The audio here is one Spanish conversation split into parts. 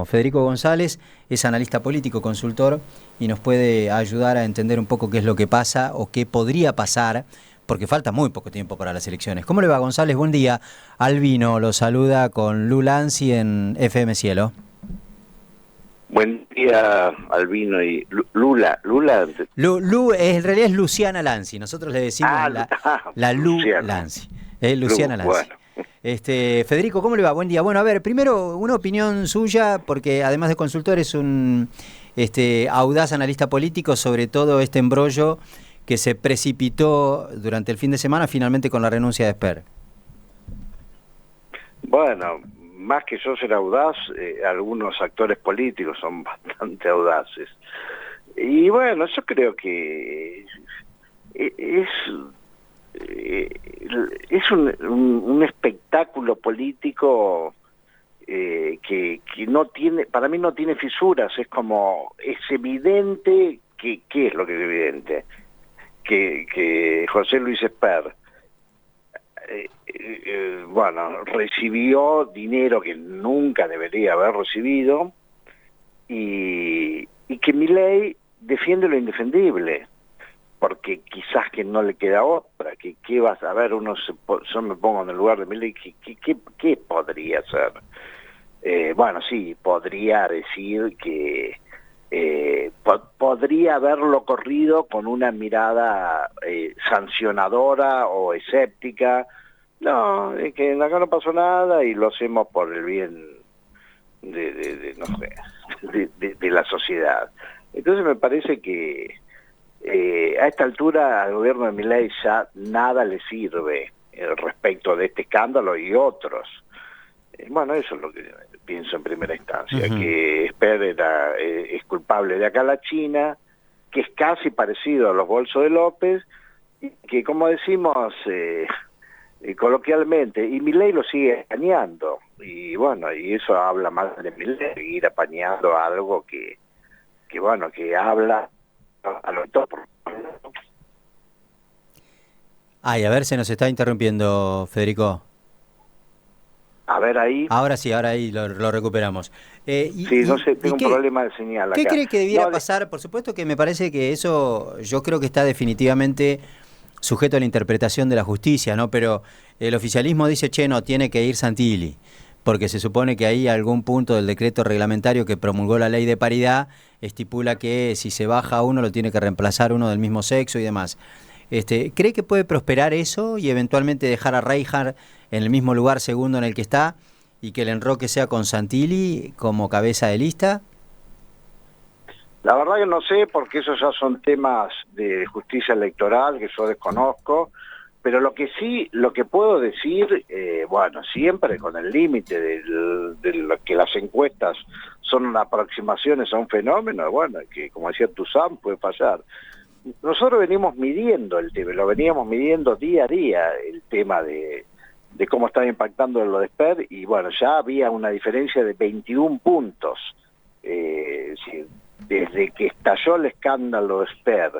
Federico González es analista político, consultor, y nos puede ayudar a entender un poco qué es lo que pasa o qué podría pasar, porque falta muy poco tiempo para las elecciones. ¿Cómo le va, González? Buen día. Albino lo saluda con Lu Lanzi en FM Cielo. Buen día, Albino y Lula. Lu en realidad es Luciana Lanzi, nosotros le decimos la Lu Luciana. Lanzi. Luciana Lanzi. Bueno. Federico, ¿cómo le va? Buen día. Bueno, a ver, primero una opinión suya, porque además de consultor es un audaz analista político sobre todo este embrollo que se precipitó durante el fin de semana finalmente con la renuncia de Esper. Bueno, más que yo ser audaz, algunos actores políticos son bastante audaces. Y bueno, yo creo que es un espectáculo político que no tiene, para mí no tiene fisuras. Es evidente que, ¿qué es lo que es evidente? Que José Luis Esper bueno, recibió dinero que nunca debería haber recibido y que Milei defiende lo indefendible, porque quizás que no le queda otra, que qué vas a ver, yo me pongo en el lugar de Milei, ¿qué podría hacer? Bueno, sí, podría decir que podría haberlo corrido con una mirada sancionadora o escéptica. No, es que acá no pasó nada y lo hacemos por el bien no sé, de la sociedad. Entonces me parece que a esta altura al gobierno de Milei ya nada le sirve respecto de este escándalo y otros. Bueno, eso es lo que pienso en primera instancia, que Esper es culpable de acá a la China, que es casi parecido a los bolsos de López, y que, como decimos coloquialmente, y Milei lo sigue apañando, y bueno, y eso habla más de Milei, seguir apañando algo que bueno, que habla a lo top. Ay, a ver, se nos está interrumpiendo, Federico. A ver ahí. Ahora sí, ahora ahí lo recuperamos. Sí, no sé, tengo un problema de señal acá. ¿Qué cree que debiera pasar? Por supuesto que me parece que eso, yo creo que está definitivamente sujeto a la interpretación de la justicia, ¿no? Pero el oficialismo dice, che, no, tiene que ir Santilli, porque se supone que ahí algún punto del decreto reglamentario que promulgó la ley de paridad estipula que si se baja uno lo tiene que reemplazar uno del mismo sexo y demás. ¿Cree que puede prosperar eso y eventualmente dejar a Reinhardt en el mismo lugar segundo en el que está y que el enroque sea con Santilli como cabeza de lista? La verdad que no sé, porque esos ya son temas de justicia electoral que yo desconozco, pero lo que puedo decir, bueno, siempre con el límite de lo que las encuestas son aproximaciones a un fenómeno, bueno, que como decía Toussaint puede fallar. Nosotros venimos midiendo el tema, lo veníamos midiendo día a día, el tema de cómo estaba impactando lo de Esper, y bueno, ya había una diferencia de 21 puntos. Desde que estalló el escándalo de Esper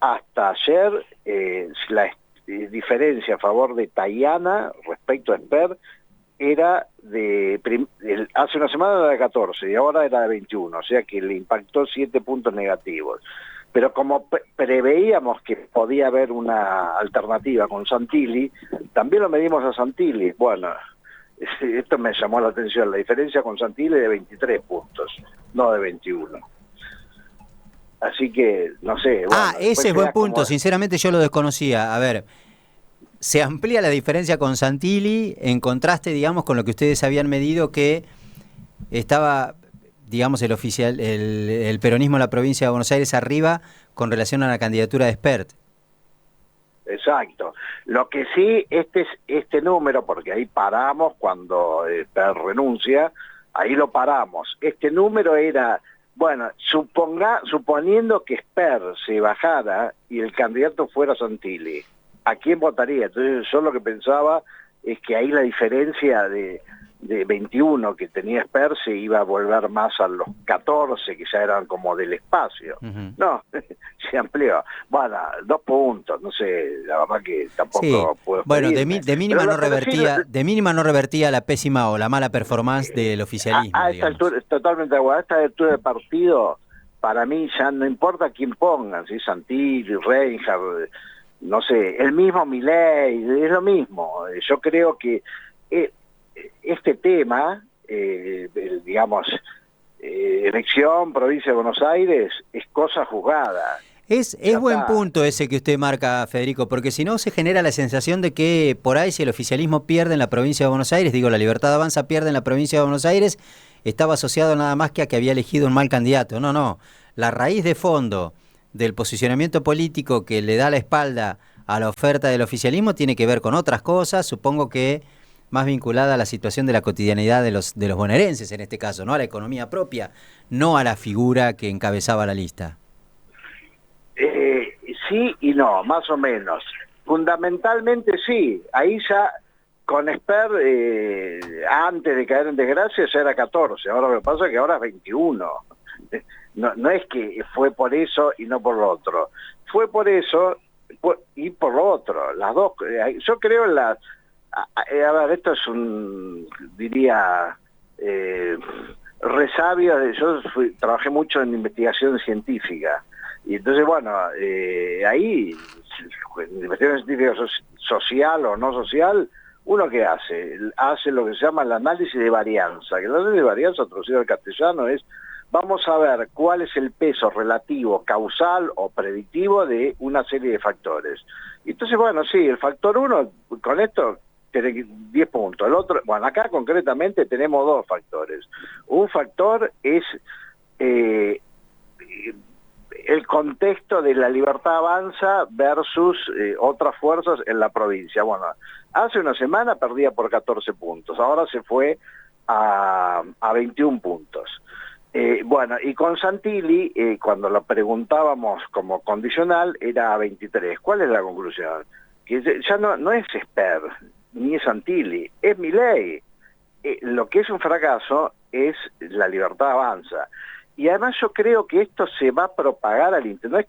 hasta ayer, la diferencia a favor de Tayana respecto a Esper era hace una semana era de 14 y ahora era de 21, o sea que le impactó 7 puntos negativos. Pero como preveíamos que podía haber una alternativa con Santilli, también lo medimos a Santilli. Bueno, esto me llamó la atención, la diferencia con Santilli de 23 puntos, no de 21. Así que, no sé. Bueno, ese es buen punto, sinceramente yo lo desconocía. A ver, se amplía la diferencia con Santilli en contraste, digamos, con lo que ustedes habían medido que estaba, digamos, el peronismo en la provincia de Buenos Aires arriba con relación a la candidatura de Espert. Exacto. Lo que sí, este número, porque ahí paramos cuando Espert renuncia, ahí lo paramos. Este número era, bueno, suponiendo que Espert se bajara y el candidato fuera Santilli, ¿a quién votaría? Entonces yo lo que pensaba es que ahí la diferencia de 21 que tenía Esper se iba a volver más a los 14 que ya eran como del espacio. No, se amplió. Bueno, 2 puntos, no sé, la verdad que tampoco puedo bueno, expedirme. de mínima no revertía la pésima o la mala performance del oficialismo, a esta altura, totalmente de acuerdo, a esta altura de partido, para mí ya no importa quién pongan, si Santilli, Reinhardt, no sé, el mismo Milei, es lo mismo. Yo creo que este tema, digamos, elección, provincia de Buenos Aires, es cosa juzgada. Es buen punto ese que usted marca, Federico, porque si no se genera la sensación de que por ahí si el oficialismo pierde en la provincia de Buenos Aires, digo, la Libertad Avanza pierde en la provincia de Buenos Aires, estaba asociado nada más que a que había elegido un mal candidato. No, la raíz de fondo del posicionamiento político que le da la espalda a la oferta del oficialismo tiene que ver con otras cosas, supongo que más vinculada a la situación de la cotidianidad de los bonaerenses en este caso, ¿no? A la economía propia, no a la figura que encabezaba la lista. Sí y no, más o menos. Fundamentalmente sí, ahí ya con Esper, antes de caer en desgracia, ya era 14, ahora lo que pasa es que ahora es 21. No es que fue por eso y no por lo otro, fue por eso y por lo otro, las dos. Yo creo en las... A ver, esto es diría, resabio. Yo trabajé mucho en investigación científica. Y entonces, bueno, ahí, en investigación científica social o no social, ¿uno qué hace? Hace lo que se llama el análisis de varianza. Que el análisis de varianza, traducido al castellano, es vamos a ver cuál es el peso relativo, causal o predictivo de una serie de factores. Y entonces, bueno, sí, el factor 1, con esto, tiene 10 puntos. El otro, bueno, acá concretamente tenemos 2 factores. Un factor es... el contexto de la Libertad Avanza versus otras fuerzas en la provincia. Bueno, hace una semana perdía por 14 puntos, ahora se fue a 21 puntos. Bueno, y con Santilli, cuando lo preguntábamos como condicional, era a 23. ¿Cuál es la conclusión? Que ya no es Esper, ni es Santilli, es Milei. Lo que es un fracaso es la Libertad Avanza. Y además yo creo que esto se va a propagar al interior. No es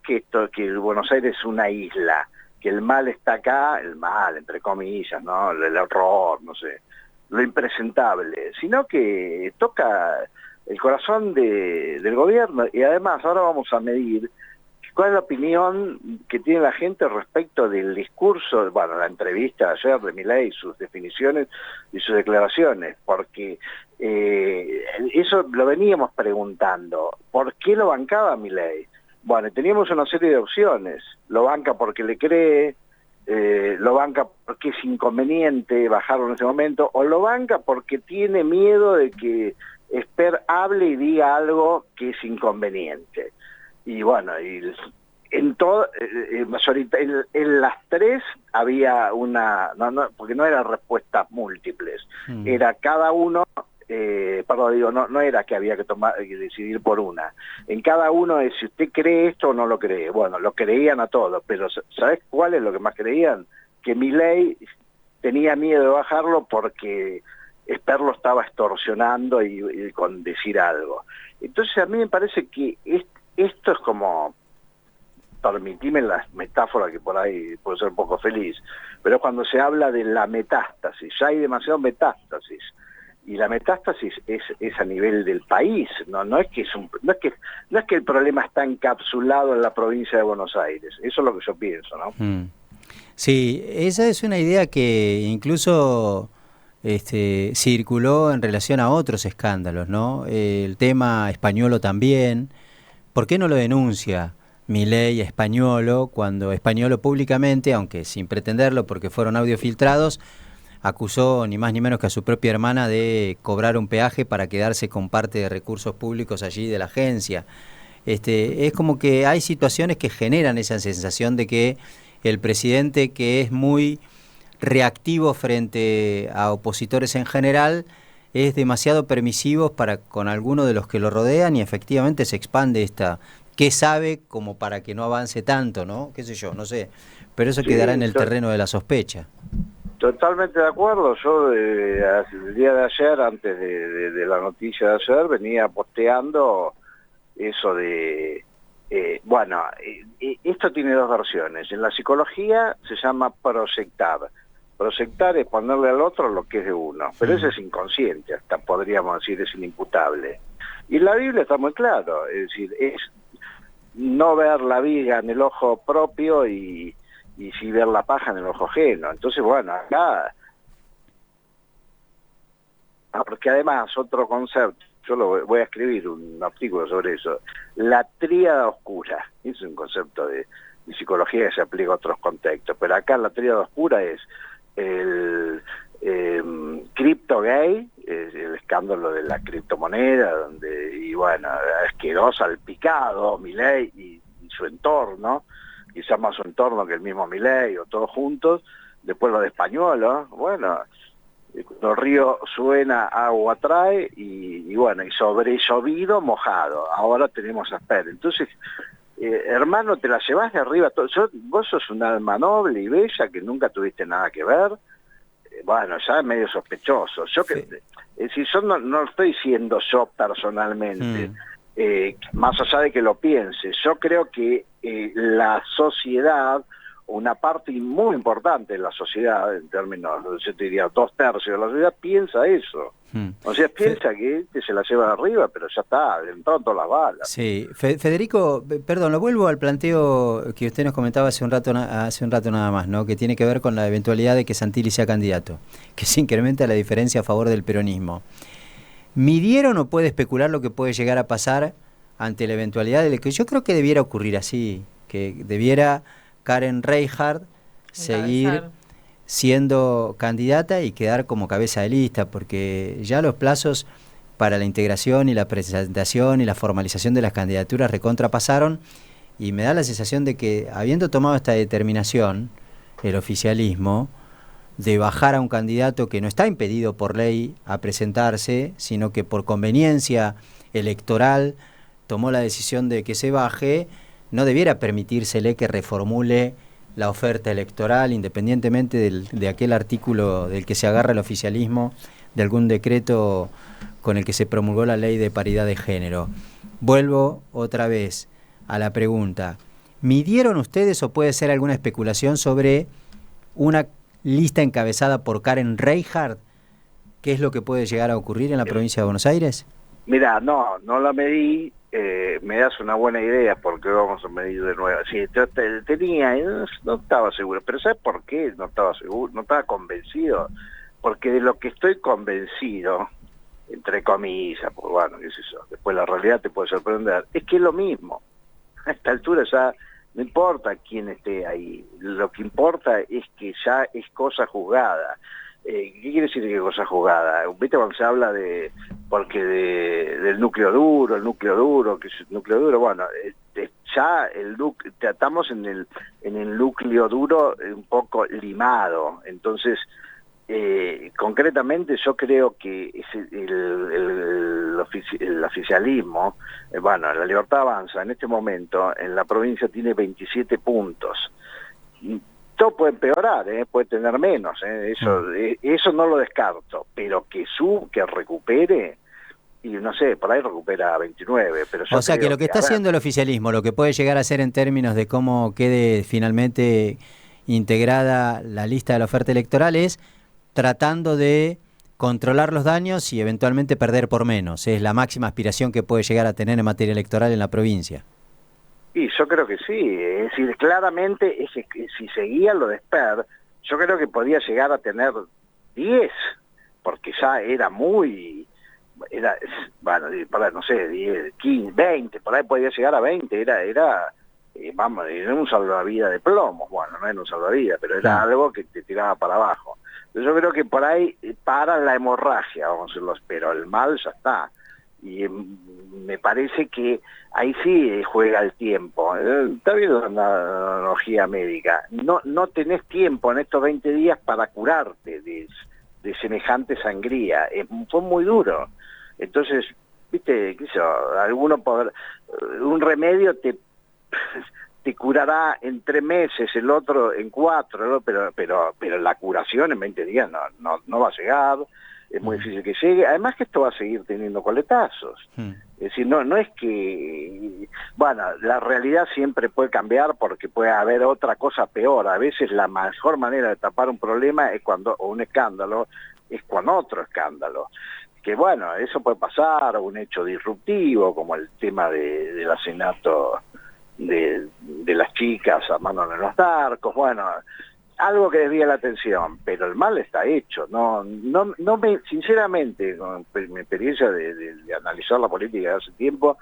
que Buenos Aires es una isla, que el mal está acá, el mal, entre comillas, ¿no? El horror, no sé, lo impresentable, sino que toca el corazón del gobierno. Y además ahora vamos a medir cuál es la opinión que tiene la gente respecto del discurso, bueno, la entrevista ayer de Milei, sus definiciones y sus declaraciones, porque eso lo veníamos preguntando. ¿Por qué lo bancaba Milei? Bueno, teníamos una serie de opciones. Lo banca porque le cree, lo banca porque es inconveniente bajarlo en ese momento, o lo banca porque tiene miedo de que Esper hable y diga algo que es inconveniente. Y bueno, en las 3 había una, porque no eran respuestas múltiples, era cada uno, no era que había que decidir por una. En cada uno es si usted cree esto o no lo cree. Bueno, lo creían a todos, pero ¿sabes cuál es lo que más creían? Que Milei tenía miedo de bajarlo porque Esper lo estaba extorsionando y con decir algo. Entonces a mí me parece que esto es como, permitime la metáfora que por ahí puede ser un poco feliz, pero cuando se habla de la metástasis, ya hay demasiado metástasis, y la metástasis es a nivel del país, no es que el problema está encapsulado en la provincia de Buenos Aires, eso es lo que yo pienso, ¿no? Sí, esa es una idea que incluso circuló en relación a otros escándalos, ¿no? El tema Españolo también. ¿Por qué no lo denuncia Milei a Españolo cuando Españolo públicamente, aunque sin pretenderlo porque fueron audios filtrados, acusó ni más ni menos que a su propia hermana de cobrar un peaje para quedarse con parte de recursos públicos allí de la agencia? Es como que hay situaciones que generan esa sensación de que el presidente, que es muy reactivo frente a opositores en general, es demasiado permisivo para con alguno de los que lo rodean y efectivamente se expande esta, ¿qué sabe? Como para que no avance tanto, ¿no? Qué sé yo, no sé, pero eso quedará en el terreno de la sospecha. Totalmente de acuerdo. Yo el día de ayer, antes de la noticia de ayer, venía posteando eso de... esto tiene dos versiones. En la psicología se llama proyectar. Proyectar es ponerle al otro lo que es de uno, pero eso es inconsciente, hasta podríamos decir es inimputable. Y en la Biblia está muy claro, es decir, es no ver la viga en el ojo propio y sí ver la paja en el ojo ajeno. Entonces, bueno, acá... porque además otro concepto, yo voy a escribir un artículo sobre eso, la tríada oscura, es un concepto de psicología que se aplica a otros contextos, pero acá la tríada oscura es el cripto gay, el escándalo de la criptomoneda, donde, y bueno, quedó salpicado Milei y su entorno, quizás más su entorno que el mismo Milei, o todos juntos. Después lo de Españolo, bueno, cuando el río suena, agua trae, y bueno, y sobre llovido, mojado. Ahora tenemos a Asper. Entonces, hermano, te la llevas de arriba. Vos sos un alma noble y bella que nunca tuviste nada que ver. Bueno, ya es medio sospechoso. Es decir, yo no lo estoy diciendo yo personalmente, más allá de que lo piense. Yo creo que la sociedad, una parte muy importante de la sociedad, en términos, yo te diría 2/3 de la sociedad, piensa eso. O sea, piensa que se la lleva arriba, pero ya está, le entraron todas las balas. Sí, Federico, perdón, lo vuelvo al planteo que usted nos comentaba hace un rato nada más, ¿no? Que tiene que ver con la eventualidad de que Santilli sea candidato, que se incrementa la diferencia a favor del peronismo. ¿Midieron o puede especular lo que puede llegar a pasar ante la eventualidad de que yo creo que debiera ocurrir así, que debiera Karen Reichardt seguir siendo candidata y quedar como cabeza de lista, porque ya los plazos para la integración y la presentación y la formalización de las candidaturas recontrapasaron, y me da la sensación de que, habiendo tomado esta determinación, el oficialismo, de bajar a un candidato que no está impedido por ley a presentarse, sino que por conveniencia electoral tomó la decisión de que se baje, no debiera permitírsele que reformule la oferta electoral, independientemente de aquel artículo del que se agarra el oficialismo, de algún decreto con el que se promulgó la ley de paridad de género. Vuelvo otra vez a la pregunta. ¿Midieron ustedes o puede ser alguna especulación sobre una lista encabezada por Karen Reichardt? ¿Qué es lo que puede llegar a ocurrir en la provincia de Buenos Aires? Mira, no la medí. Me das una buena idea porque vamos a medir de nuevo. Sí, tenía, no estaba seguro, pero ¿sabes por qué no estaba seguro? No estaba convencido, porque de lo que estoy convencido, entre comillas, pues bueno, qué sé yo, después la realidad te puede sorprender, es que es lo mismo. A esta altura ya no importa quién esté ahí, lo que importa es que ya es cosa juzgada. ¿Qué quiere decir que cosa jugada? ¿Viste cuando se habla del núcleo duro, que es el núcleo duro? Bueno, ya estamos en el núcleo duro un poco limado. Entonces, concretamente yo creo que el oficialismo, bueno, la Libertad Avanza en este momento en la provincia tiene 27 puntos. Todo puede empeorar, puede tener menos, eso no lo descarto, pero que recupere, y no sé, por ahí recupera 29, pero yo o sea que lo que está haciendo el oficialismo, lo que puede llegar a ser en términos de cómo quede finalmente integrada la lista de la oferta electoral, es tratando de controlar los daños y eventualmente perder por menos. Es la máxima aspiración que puede llegar a tener en materia electoral en la provincia. Y yo creo que sí, es decir, claramente es que si seguía lo de Asper, yo creo que podía llegar a tener 10, porque ya era bueno, no sé, 10, 15, 20, por ahí podía llegar a 20, era un salvavidas de plomos, bueno, no era un salvavidas, pero era algo que te tiraba para abajo. Entonces yo creo que por ahí para la hemorragia, vamos a decirlo, pero el mal ya está. Y me parece que ahí sí juega el tiempo. Está bien la analogía médica. No tenés tiempo en estos 20 días para curarte de semejante sangría. Fue muy duro. Entonces, viste, qué sé yo, un remedio te curará en 3 meses, el otro en 4, ¿no? pero la curación en 20 días no va a llegar, es muy difícil que llegue, además que esto va a seguir teniendo coletazos. Es decir, no es que, bueno, la realidad siempre puede cambiar porque puede haber otra cosa peor. A veces la mejor manera de tapar un problema es o un escándalo, es con otro escándalo. Que bueno, eso puede pasar, un hecho disruptivo, como el tema del asesinato de las chicas a manos de los narcos, bueno, algo que desvía la atención, pero el mal está hecho. Sinceramente, con mi experiencia de analizar la política de hace tiempo,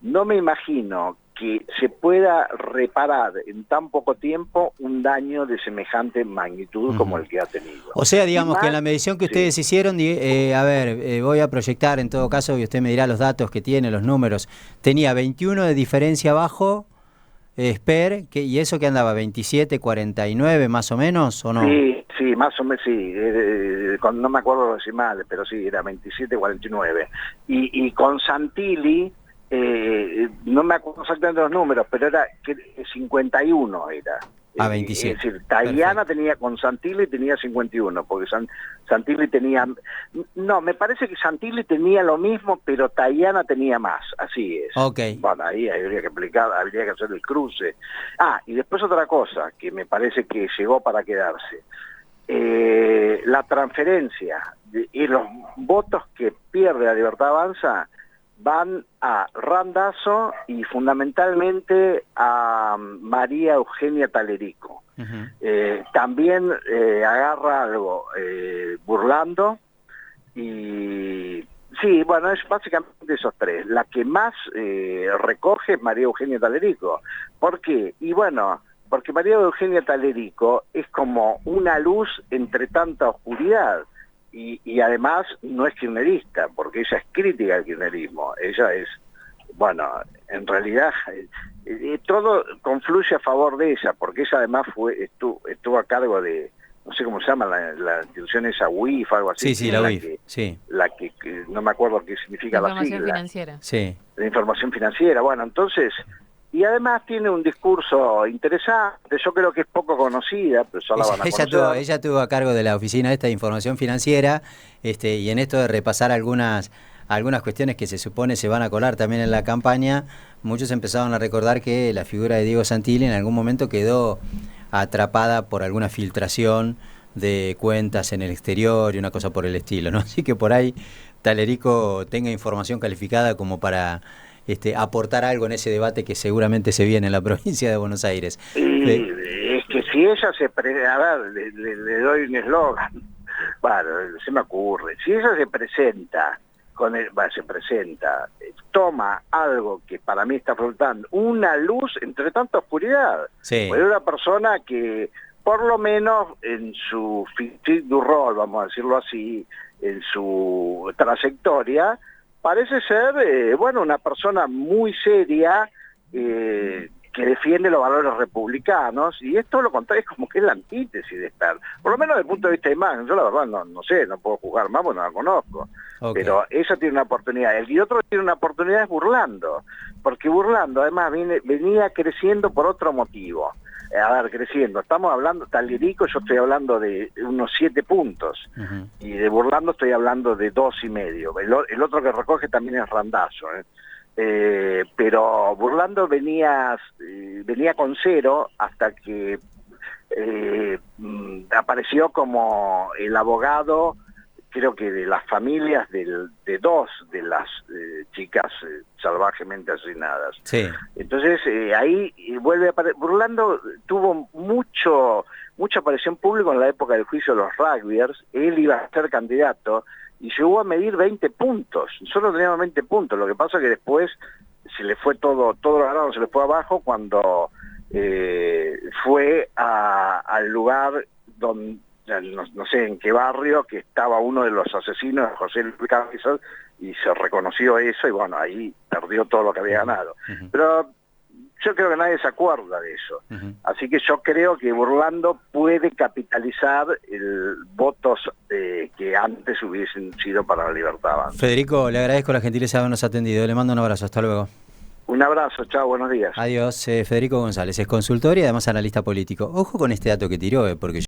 no me imagino que se pueda reparar en tan poco tiempo un daño de semejante magnitud como el que ha tenido. O sea, digamos que en la medición que ustedes hicieron, voy a proyectar en todo caso, y usted me dirá los datos que tiene, los números, tenía 21 de diferencia abajo, Esper, y eso que andaba 27-49 más o menos, ¿o no? Sí, más o menos, sí, no me acuerdo los decimales, pero sí, era 27-49. Y con Santilli, no me acuerdo exactamente los números, pero era 51 era. A 27. Es decir, Tayana tenía, con Santilli tenía 51, porque Santilli tenía... No, me parece que Santilli tenía lo mismo, pero Tayana tenía más, así es. Okay. Bueno, ahí habría que explicar, habría que hacer el cruce. Y después otra cosa, que me parece que llegó para quedarse. La transferencia y los votos que pierde la Libertad Avanza van a Randazzo y fundamentalmente a María Eugenia Talerico. También agarra algo Burlando y... Sí, bueno, es básicamente esos tres. La que más recoge es María Eugenia Talerico. ¿Por qué? Y bueno, porque María Eugenia Talerico es como una luz entre tanta oscuridad. Y además no es kirchnerista, porque ella es crítica al kirchnerismo. Ella es, bueno, en realidad todo confluye a favor de ella, porque ella además estuvo a cargo de, no sé cómo se llama, la institución esa UIF, algo así. Sí, la UIF, La que no me acuerdo qué significa la sigla. Información financiera. Sí. La información financiera. Bueno, entonces... Y además tiene un discurso interesante, yo creo que es poco conocida, pero ya la van a conocer. Ella tuvo a cargo de la oficina esta de información financiera, y en esto de repasar algunas cuestiones que se supone se van a colar también en la campaña, muchos empezaron a recordar que la figura de Diego Santilli en algún momento quedó atrapada por alguna filtración de cuentas en el exterior y una cosa por el estilo, ¿no? Así que por ahí Talerico tenga información calificada como para... aportar algo en ese debate que seguramente se viene en la provincia de Buenos Aires. Es que si ella a ver, le doy un eslogan, bueno, se me ocurre, si ella se presenta, toma algo que para mí está flotando, una luz entre tanta oscuridad, pues es una persona que por lo menos en su physique du rôle, vamos a decirlo así, en su trayectoria, parece ser, una persona muy seria que defiende los valores republicanos, y esto lo contrario, es como que es la antítesis de estar, por lo menos desde el punto de vista de imagen. Yo la verdad no sé, no puedo juzgar más porque no la conozco, pero ella tiene una oportunidad. El otro tiene una oportunidad es Burlando, porque Burlando además venía creciendo por otro motivo. Creciendo, estamos hablando, Talerico yo estoy hablando de unos 7 puntos, y de Burlando estoy hablando de 2,5. El otro que recoge también es Randazzo, pero Burlando venía con 0 hasta que apareció como el abogado, creo que de las familias de 2 de las chicas salvajemente asesinadas. Sí. Entonces ahí vuelve a aparecer. Burlando tuvo mucha aparición pública en la época del juicio de los rugbyers. Él iba a ser candidato y llegó a medir 20 puntos. Solo teníamos 20 puntos. Lo que pasa es que después se le fue todo lo ganado se le fue abajo cuando fue al lugar donde, no sé en qué barrio, que estaba uno de los asesinos, José Luis Cabezas, y se reconoció eso, y bueno, ahí perdió todo lo que había ganado. Pero yo creo que nadie se acuerda de eso. Así que yo creo que Burlando puede capitalizar votos que antes hubiesen sido para la Libertad Avanza. Federico, le agradezco la gentileza de habernos atendido. Le mando un abrazo. Hasta luego. Un abrazo, chao, buenos días. Adiós, Federico González, es consultor y además analista político. Ojo con este dato que tiró, porque